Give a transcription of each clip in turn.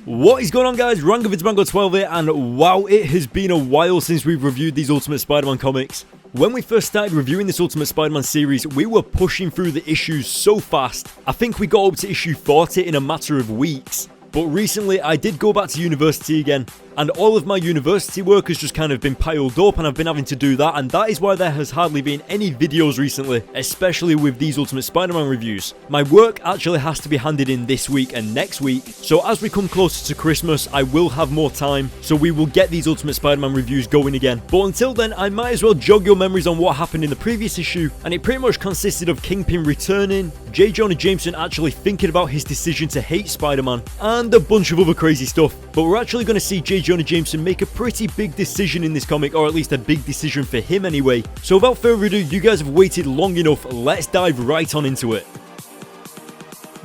What is going on, guys? RangoVidsMango12 here, and wow, it has been a while since we've reviewed these Ultimate Spider-Man comics. When we first started reviewing this Ultimate Spider-Man series, we were pushing through the issues so fast. I think we got up to issue 40 in a matter of weeks. But recently, I did go back to university again, and all of my university work has just kind of been piled up, and I've been having to do that, and that is why there has hardly been any videos recently, especially with these Ultimate Spider-Man reviews. My work actually has to be handed in this week and next week, so as we come closer to Christmas, I will have more time, so we will get these Ultimate Spider-Man reviews going again. But until then, I might as well jog your memories on what happened in the previous issue, and it pretty much consisted of Kingpin returning, J. Jonah Jameson actually thinking about his decision to hate Spider-Man, and a bunch of other crazy stuff. But we're actually going to see J. Jonah Jameson make a pretty big decision in this comic, or at least a big decision for him anyway. So without further ado, you guys have waited long enough, let's dive right on into it.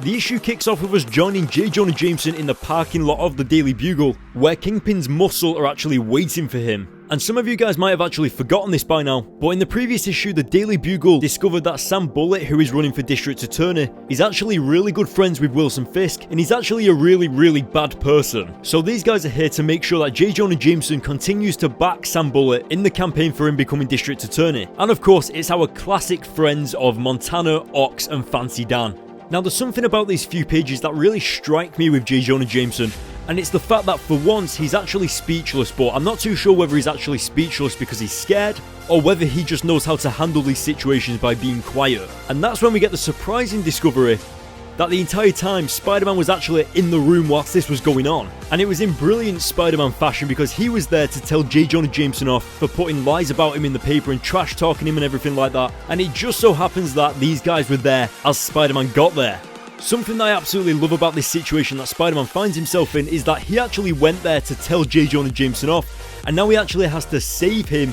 The issue kicks off with us joining J. Jonah Jameson in the parking lot of the Daily Bugle, where Kingpin's muscle are actually waiting for him. And some of you guys might have actually forgotten this by now, but in the previous issue, the Daily Bugle discovered that Sam Bullitt, who is running for district attorney, is actually really good friends with Wilson Fisk, and he's actually a really bad person. So these guys are here to make sure that J. Jonah Jameson continues to back Sam Bullitt in the campaign for him becoming district attorney. And of course, it's our classic friends of Montana, Ox, and Fancy Dan. Now, there's something about these few pages that really strike me with J. Jonah Jameson, and it's the fact that for once he's actually speechless, but I'm not too sure whether he's actually speechless because he's scared or whether he just knows how to handle these situations by being quiet. And that's when we get the surprising discovery that the entire time Spider-Man was actually in the room whilst this was going on. And it was in brilliant Spider-Man fashion because he was there to tell J. Jonah Jameson off for putting lies about him in the paper and trash talking him and everything like that. And it just so happens that these guys were there as Spider-Man got there. Something that I absolutely love about this situation that Spider-Man finds himself in is that he actually went there to tell J. Jonah Jameson off, and now he actually has to save him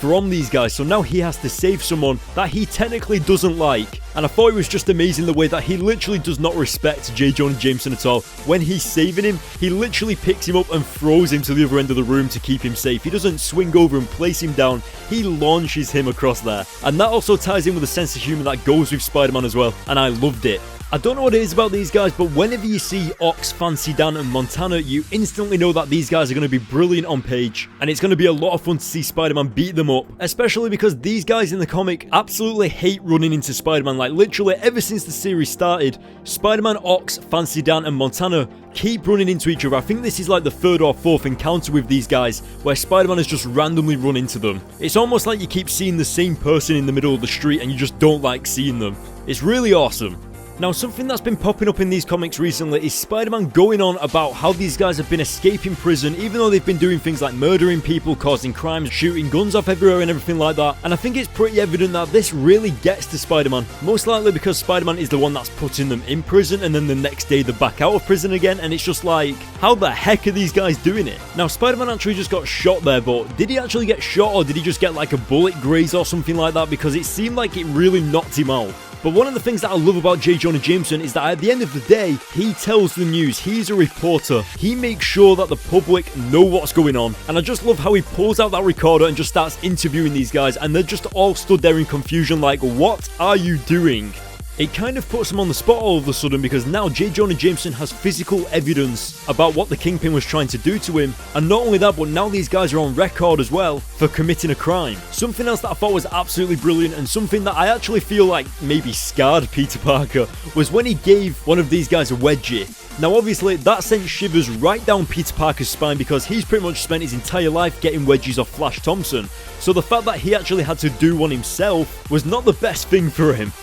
from these guys. So now he has to save someone that he technically doesn't like. And I thought it was just amazing the way that he literally does not respect J. Jonah Jameson at all. When he's saving him, he literally picks him up and throws him to the other end of the room to keep him safe. He doesn't swing over and place him down, he launches him across there. And that also ties in with a sense of humor that goes with Spider-Man as well, and I loved it. I don't know what it is about these guys, but whenever you see Ox, Fancy Dan, and Montana, you instantly know that these guys are going to be brilliant on page, and it's going to be a lot of fun to see Spider-Man beat them up, especially because these guys in the comic absolutely hate running into Spider-Man. Like, literally, ever since the series started, Spider-Man, Ox, Fancy Dan, and Montana keep running into each other. I think this is like the third or fourth encounter with these guys where Spider-Man has just randomly run into them. It's almost like you keep seeing the same person in the middle of the street and you just don't like seeing them. It's really awesome. Now, something that's been popping up in these comics recently is Spider-Man going on about how these guys have been escaping prison, even though they've been doing things like murdering people, causing crimes, shooting guns off everywhere and everything like that. And I think it's pretty evident that this really gets to Spider-Man, most likely because Spider-Man is the one that's putting them in prison, and then the next day they're back out of prison again, and it's just like, how the heck are these guys doing it? Now, Spider-Man actually just got shot there, but did he actually get shot, or did he just get like a bullet graze or something like that? Because it seemed like it really knocked him out. But one of the things that I love about J. Jonah Jameson is that at the end of the day, he tells the news. He's a reporter. He makes sure that the public know what's going on. And I just love how he pulls out that recorder and just starts interviewing these guys, and they're just all stood there in confusion like, what are you doing? It kind of puts him on the spot all of a sudden, because now J. Jonah Jameson has physical evidence about what the Kingpin was trying to do to him. And not only that, but now these guys are on record as well for committing a crime. Something else that I thought was absolutely brilliant, and something that I actually feel like maybe scarred Peter Parker, was when he gave one of these guys a wedgie. Now obviously that sent shivers right down Peter Parker's spine, because he's pretty much spent his entire life getting wedgies off Flash Thompson. So the fact that he actually had to do one himself was not the best thing for him.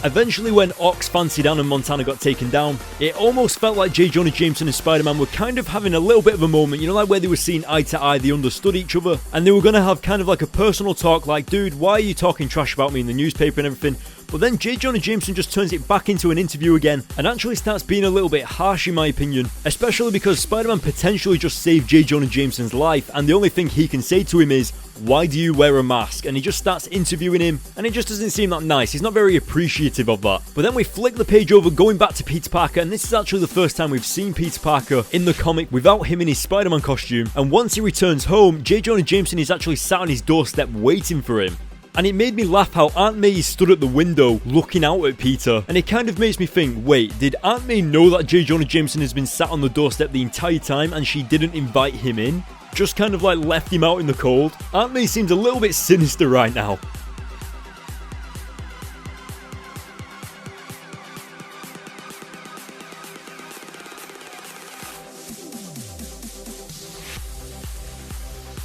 Eventually, when Ox, Fancy Dan, and Montana got taken down, it almost felt like J. Jonah Jameson and Spider-Man were kind of having a little bit of a moment, you know, like where they were seeing eye to eye, they understood each other, and they were going to have kind of like a personal talk like, dude, why are you talking trash about me in the newspaper and everything? But then J. Jonah Jameson just turns it back into an interview again and actually starts being a little bit harsh in my opinion, especially because Spider-Man potentially just saved J. Jonah Jameson's life, and the only thing he can say to him is, why do you wear a mask? And he just starts interviewing him, and it just doesn't seem that nice. He's not very appreciative of that. But then we flick the page over, going back to Peter Parker, and this is actually the first time we've seen Peter Parker in the comic without him in his Spider-Man costume. And once he returns home, J. Jonah Jameson is actually sat on his doorstep waiting for him. And it made me laugh how Aunt May stood at the window looking out at Peter, and it kind of makes me think, wait, did Aunt May know that J. Jonah Jameson has been sat on the doorstep the entire time and she didn't invite him in? Just kind of like left him out in the cold? Aunt May seems a little bit sinister right now.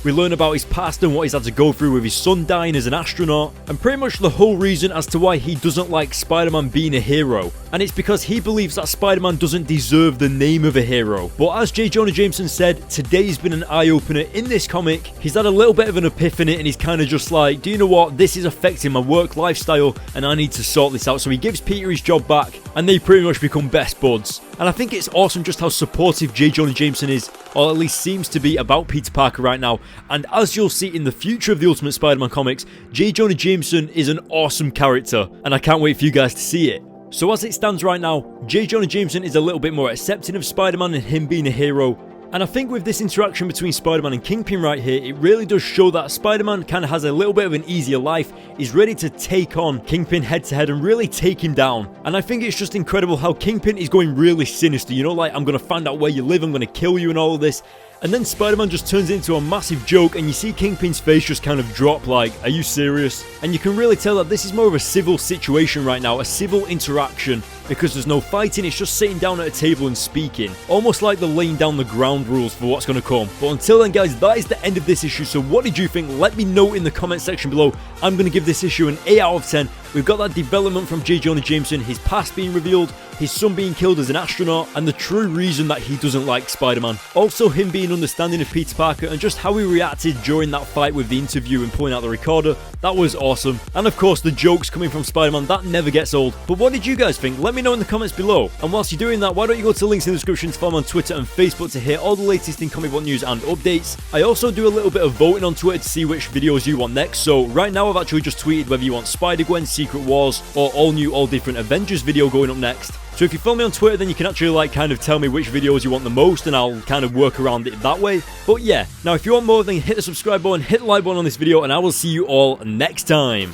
We learn about his past and what he's had to go through with his son dying as an astronaut, and pretty much the whole reason as to why he doesn't like Spider-Man being a hero. And it's because he believes that Spider-Man doesn't deserve the name of a hero. But as J. Jonah Jameson said, today's been an eye-opener in this comic. He's had a little bit of an epiphany and he's kind of just like, do you know what, this is affecting my work lifestyle and I need to sort this out. So he gives Peter his job back and they pretty much become best buds. And I think it's awesome just how supportive J. Jonah Jameson is, or at least seems to be, about Peter Parker right now. And as you'll see in the future of the Ultimate Spider-Man comics, J. Jonah Jameson is an awesome character, and I can't wait for you guys to see it. So as it stands right now, J. Jonah Jameson is a little bit more accepting of Spider-Man and him being a hero. And I think with this interaction between Spider-Man and Kingpin right here, it really does show that Spider-Man kind of has a little bit of an easier life. He's ready to take on Kingpin head to head and really take him down. And I think it's just incredible how Kingpin is going really sinister, you know, like, I'm going to find out where you live, I'm going to kill you and all of this. And then Spider-Man just turns it into a massive joke and you see Kingpin's face just kind of drop like, are you serious? And you can really tell that this is more of a civil situation right now, a civil interaction, because there's no fighting, it's just sitting down at a table and speaking. Almost like they're laying down the ground rules for what's going to come. But until then guys, that is the end of this issue, so what did you think? Let me know in the comment section below. I'm going to give this issue an 8 out of 10. We've got that development from J. Jonah Jameson, his past being revealed, his son being killed as an astronaut, and the true reason that he doesn't like Spider-Man. Also him being understanding of Peter Parker and just how he reacted during that fight with the interview and pulling out the recorder. That was awesome. And of course the jokes coming from Spider-Man, that never gets old. But what did you guys think? Let me know in the comments below. And whilst you're doing that, why don't you go to the links in the description to follow me on Twitter and Facebook to hear all the latest in comic book news and updates. I also do a little bit of voting on Twitter to see which videos you want next. So right now I've actually just tweeted whether you want Spider-Gwen, Secret Wars, or all new, all different Avengers video going up next. So if you follow me on Twitter, then you can actually like kind of tell me which videos you want the most and I'll kind of work around it that way. But yeah, now if you want more, then hit the subscribe button, hit the like button on this video, and I will see you all next time.